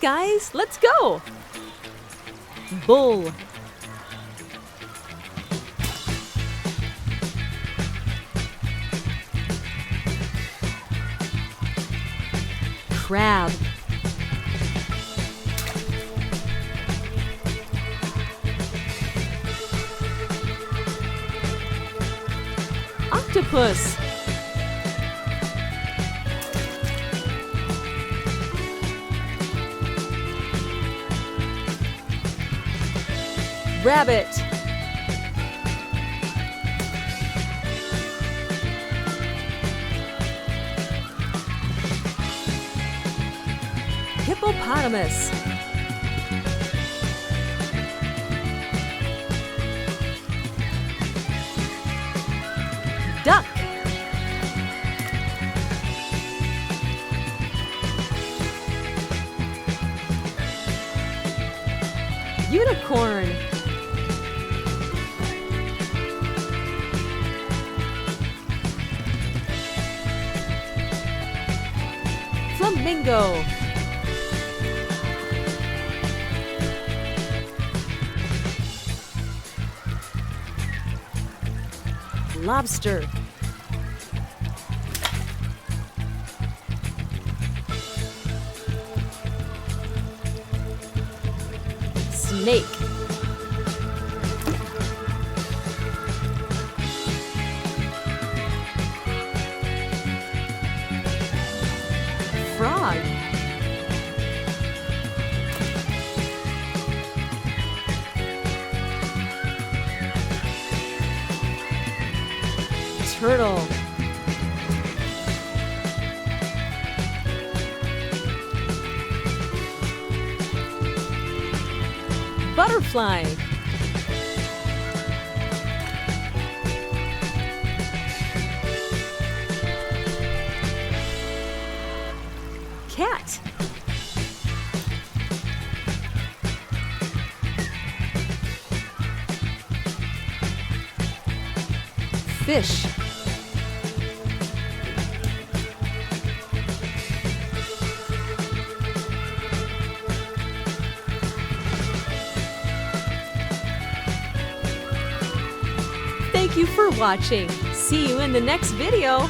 guys, let's go! Bull. Crab. Octopus. Rabbit. Hippopotamus. Duck. Unicorn. Flamingo. Lobster. Snake. Frog. Turtle. Butterfly. Cat. Fish. Thank you for watching. See you in the next video.